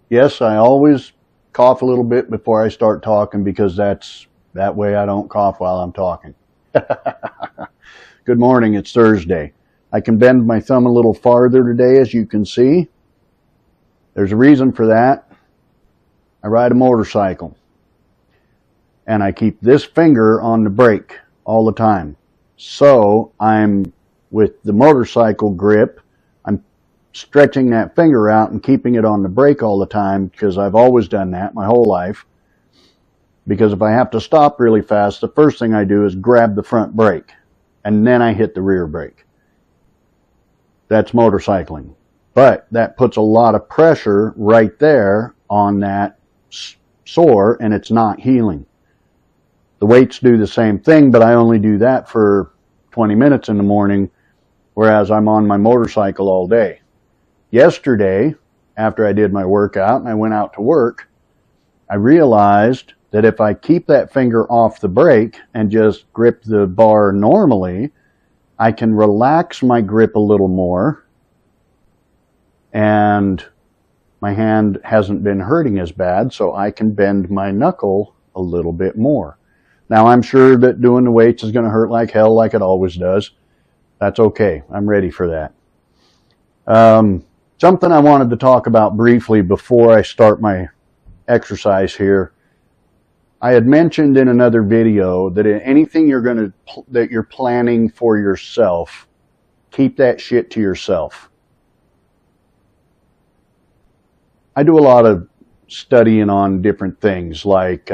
Yes, I always cough a little bit before I start talking because that way I don't cough while I'm talking. Good morning, it's Thursday. I can bend my thumb a little farther today, as you can see. There's a reason for that. I ride a motorcycle, and I keep this finger on the brake all the time. So I'm, with the motorcycle grip, I'm stretching that finger out and keeping it on the brake all the time, because I've always done that my whole life. Because if I have to stop really fast, the first thing I do is grab the front brake, and then I hit the rear brake. That's motorcycling. But that puts a lot of pressure right there on that sore, and it's not healing. The weights do the same thing, but I only do that for 20 minutes in the morning, whereas I'm on my motorcycle all day. Yesterday, after I did my workout and I went out to work, I realized that if I keep that finger off the brake and just grip the bar normally, I can relax my grip a little more, and my hand hasn't been hurting as bad, so I can bend my knuckle a little bit more. Now, I'm sure that doing the weights is going to hurt like hell, like it always does. That's okay. I'm ready for that. Something I wanted to talk about briefly before I start my exercise here. I had mentioned in another video that anything that you're planning for yourself, keep that shit to yourself. I do a lot of studying on different things like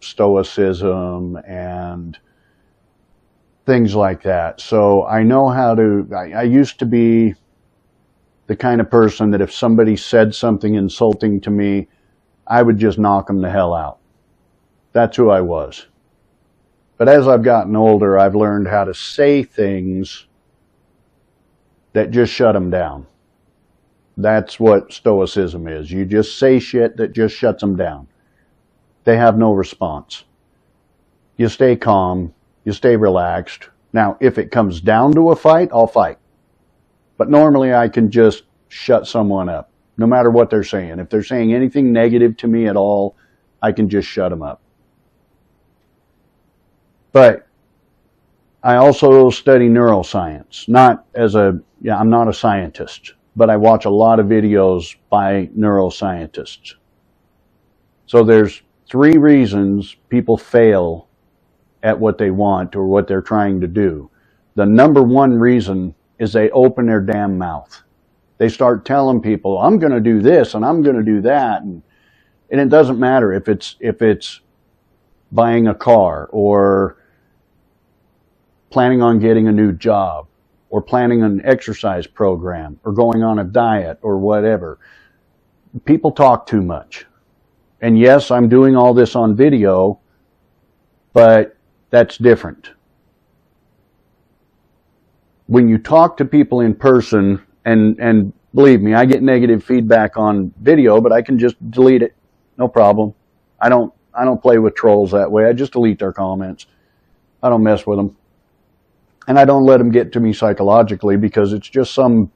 stoicism and things like that. So I know how to, I used to be the kind of person that if somebody said something insulting to me, I would just knock them the hell out. That's who I was. But as I've gotten older, I've learned how to say things that just shut them down. That's what stoicism is. You just say shit that just shuts them down. They have no response. You stay calm. You stay relaxed. Now, if it comes down to a fight, I'll fight. But normally I can just shut someone up, no matter what they're saying. If they're saying anything negative to me at all, I can just shut them up. But I also study neuroscience. I'm not a scientist, but I watch a lot of videos by neuroscientists. So there's 3 reasons people fail at what they want or what they're trying to do. The number 1 reason is they open their damn mouth. They start telling people, I'm going to do this and I'm going to do that. And it doesn't matter if it's buying a car or planning on getting a new job, or planning an exercise program, or going on a diet, or whatever. People talk too much. And yes, I'm doing all this on video, but that's different. When you talk to people in person, and believe me, I get negative feedback on video, but I can just delete it. No problem. I don't play with trolls that way. I just delete their comments. I don't mess with them. And I don't let them get to me psychologically, because it's just some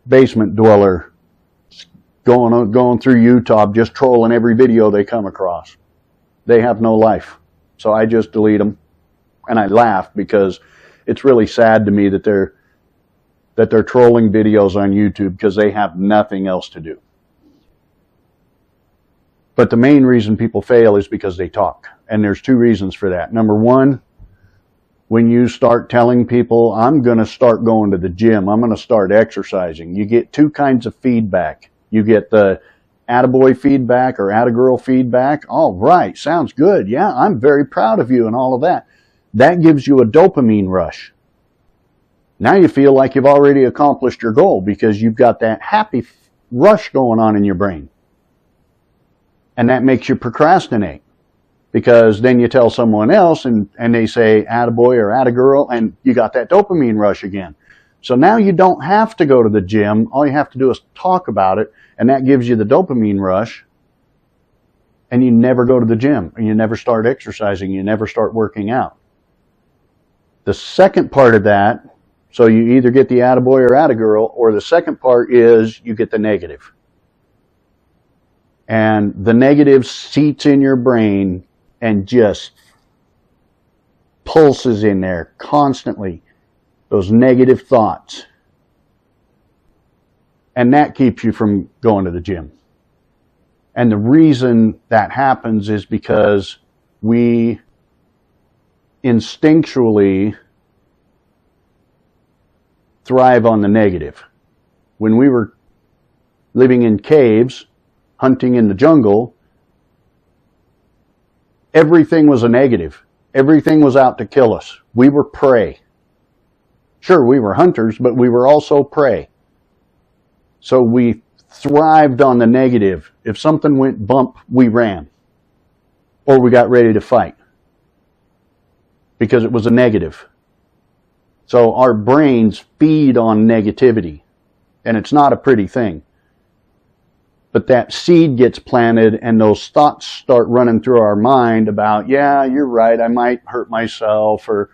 basement dweller going through YouTube just trolling every video they come across. They have no life. So I just delete them. And I laugh because it's really sad to me that they're trolling videos on YouTube because they have nothing else to do. But the main reason people fail is because they talk. And there's 2 reasons for that. Number 1, when you start telling people, I'm going to start going to the gym, I'm going to start exercising, you get 2 kinds of feedback. You get the attaboy feedback or attagirl feedback. All right, sounds good. Yeah, I'm very proud of you and all of that. That gives you a dopamine rush. Now you feel like you've already accomplished your goal because you've got that happy rush going on in your brain. And that makes you procrastinate. Because then you tell someone else and they say attaboy or attagirl, and you got that dopamine rush again. So now you don't have to go to the gym. All you have to do is talk about it, and that gives you the dopamine rush, and you never go to the gym, and you never start exercising, you never start working out. The second part of that So you either get the attaboy or attagirl, or the second part is you get the negative. And the negative seats in your brain and just pulses in there constantly. Those negative thoughts. And that keeps you from going to the gym. And the reason that happens is because we instinctually thrive on the negative. When we were living in caves, hunting in the jungle, everything was a negative. Everything was out to kill us. We were prey. Sure, we were hunters, but we were also prey. So we thrived on the negative. If something went bump, we ran. Or we got ready to fight. Because it was a negative. So our brains feed on negativity. And it's not a pretty thing. But that seed gets planted and those thoughts start running through our mind about, yeah, you're right, I might hurt myself, or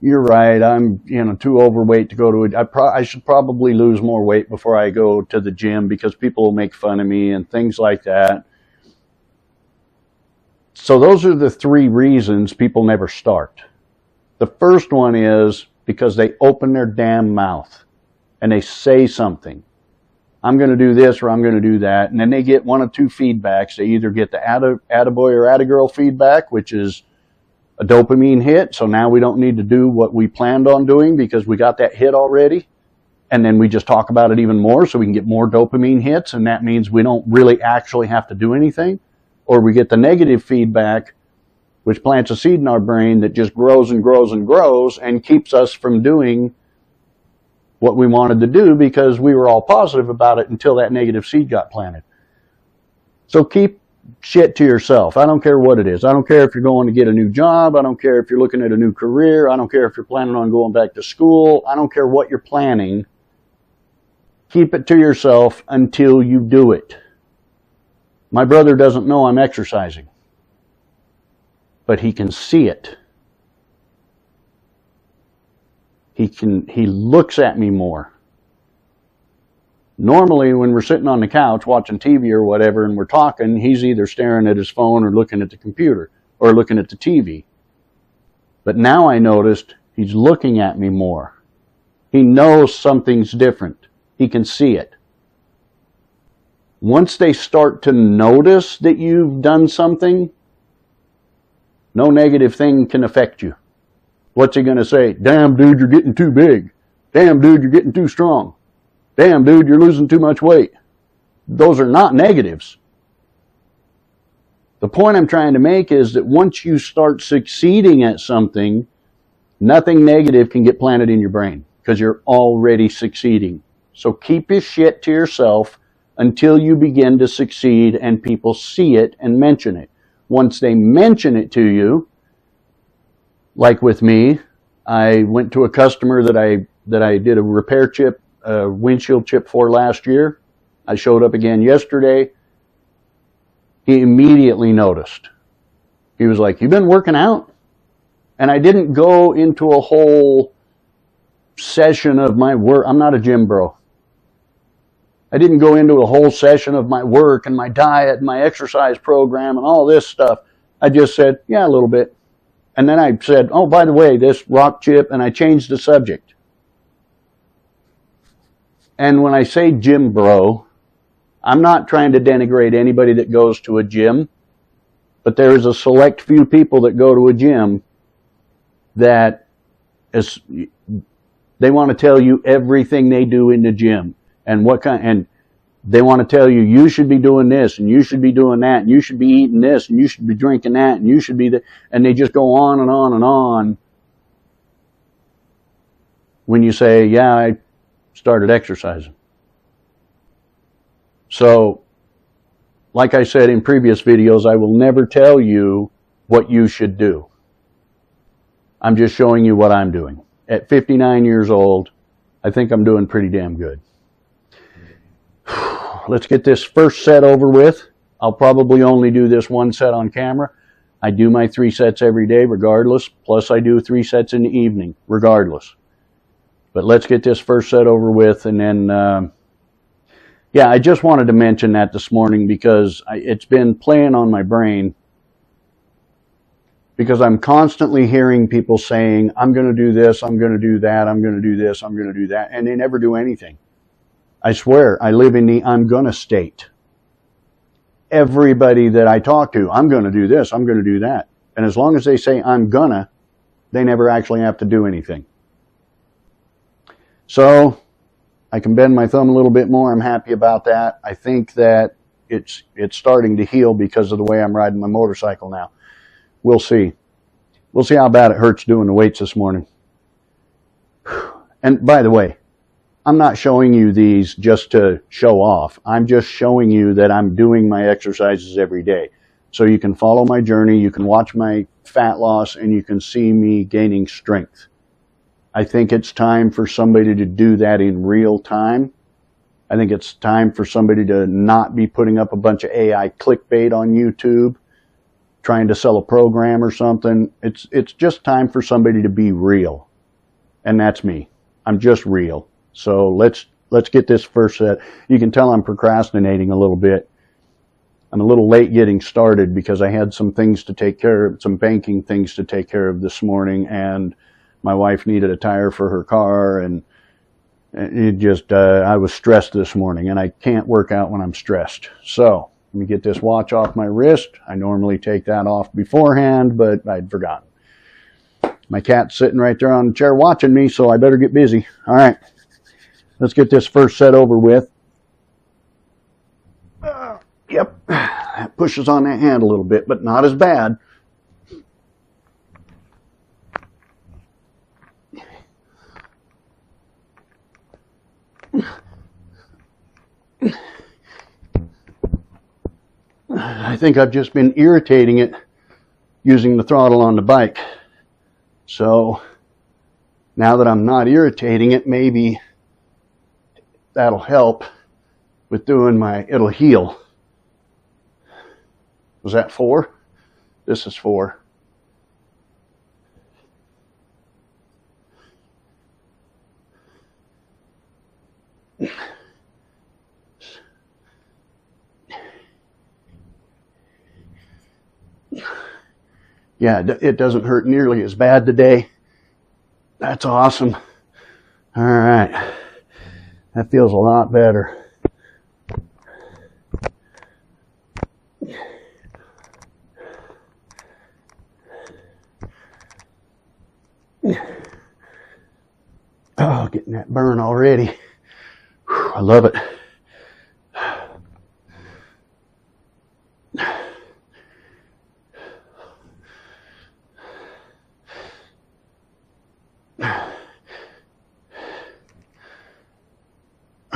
you're right, I'm too overweight to go to it. I should probably lose more weight before I go to the gym because people will make fun of me and things like that. So those are the three reasons people never start. The first one is because they open their damn mouth and they say something. I'm going to do this or I'm going to do that. And then they get one of two feedbacks. They either get the attaboy or attagirl feedback, which is a dopamine hit. So now we don't need to do what we planned on doing because we got that hit already. And then we just talk about it even more so we can get more dopamine hits. And that means we don't really actually have to do anything. Or we get the negative feedback, which plants a seed in our brain that just grows and grows and grows and keeps us from doing what we wanted to do because we were all positive about it until that negative seed got planted. So keep shit to yourself. I don't care what it is. I don't care if you're going to get a new job. I don't care if you're looking at a new career. I don't care if you're planning on going back to school. I don't care what you're planning. Keep it to yourself until you do it. My brother doesn't know I'm exercising, but he can see it. He looks at me more. Normally, when we're sitting on the couch watching TV or whatever and we're talking, he's either staring at his phone or looking at the computer or looking at the TV. But now I noticed he's looking at me more. He knows something's different. He can see it. Once they start to notice that you've done something, no negative thing can affect you. What's he going to say? Damn, dude, you're getting too big. Damn, dude, you're getting too strong. Damn, dude, you're losing too much weight. Those are not negatives. The point I'm trying to make is that once you start succeeding at something, nothing negative can get planted in your brain because you're already succeeding. So keep your shit to yourself until you begin to succeed and people see it and mention it. Once they mention it to you, like with me, I went to a customer that I did a repair chip, a windshield chip for last year. I showed up again yesterday. He immediately noticed. He was like, "You been working out?" And I didn't go into a whole session of my work. I'm not a gym bro. I didn't go into a whole session of my work and my diet and my exercise program and all this stuff. I just said, yeah, a little bit. And then I said, oh, by the way, this rock chip, and I changed the subject. And when I say gym bro, I'm not trying to denigrate anybody that goes to a gym, but there is a select few people that go to a gym that they want to tell you everything they do in the gym and and they want to tell you, you should be doing this, and you should be doing that, and you should be eating this, and you should be drinking that, and you should be and they just go on and on and on. When you say, yeah, I started exercising. So, like I said in previous videos, I will never tell you what you should do. I'm just showing you what I'm doing. At 59 years old, I think I'm doing pretty damn good. Let's get this first set over with. I'll probably only do this one set on camera. I do my 3 sets every day regardless, plus I do 3 sets in the evening regardless. But let's get this first set over with, and then, yeah, I just wanted to mention that this morning because it's been playing on my brain, because I'm constantly hearing people saying, I'm going to do this, I'm going to do that, I'm going to do this, I'm going to do that, and they never do anything. I swear, I live in the I'm going to state. Everybody that I talk to, I'm going to do this, I'm going to do that. And as long as they say I'm gonna, they never actually have to do anything. So I can bend my thumb a little bit more. I'm happy about that. I think that it's starting to heal because of the way I'm riding my motorcycle now. We'll see. We'll see how bad it hurts doing the weights this morning. And by the way, I'm not showing you these just to show off. I'm just showing you that I'm doing my exercises every day. So you can follow my journey, you can watch my fat loss, and you can see me gaining strength. I think it's time for somebody to do that in real time. I think it's time for somebody to not be putting up a bunch of AI clickbait on YouTube, trying to sell a program or something. It's just time for somebody to be real. And that's me. I'm just real. So let's get this first set. You can tell I'm procrastinating a little bit. I'm a little late getting started because I had some things to take care of, some banking things to take care of this morning, and my wife needed a tire for her car, and it just, I was stressed this morning, and I can't work out when I'm stressed. So let me get this watch off my wrist. I normally take that off beforehand, but I'd forgotten. My cat's sitting right there on the chair watching me, so I better get busy. All right, let's get this first set over with. Yep, that pushes on that hand a little bit, but not as bad. I think I've just been irritating it using the throttle on the bike. So now that I'm not irritating it, maybe that'll help with doing it'll heal. Was that 4? This is 4. Yeah, it doesn't hurt nearly as bad today. That's awesome. All right. That feels a lot better. Oh, getting that burn already. Whew, I love it.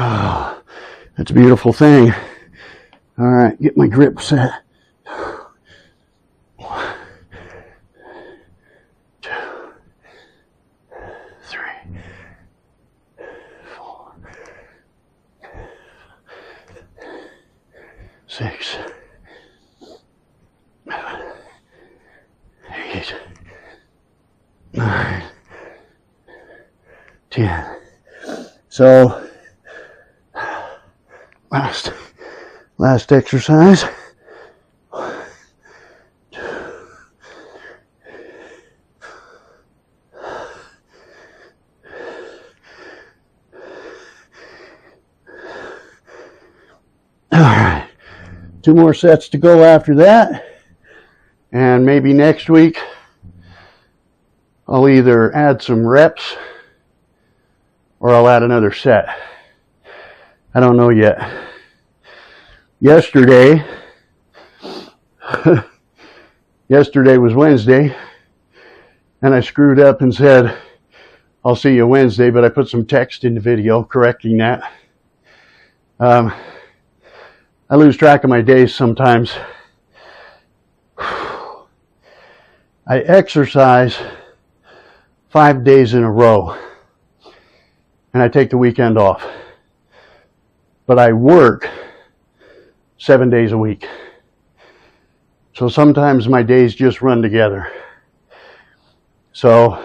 Oh, that's a beautiful thing. All right, get my grip set. 1, 2, 3, 4, 6, 7, 8, 9, 10. So last exercise. 1, 2, 2 more sets to go after that, and maybe next week I'll either add some reps or I'll add another set. I don't know yet. Yesterday was Wednesday, and I screwed up and said, I'll see you Wednesday, but I put some text in the video correcting that. I lose track of my days sometimes. I exercise 5 days in a row, and I take the weekend off. But I work 7 days a week. So sometimes my days just run together. So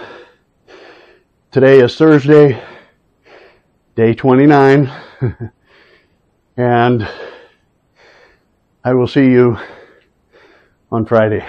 today is Thursday. day 29, and I will see you on Friday.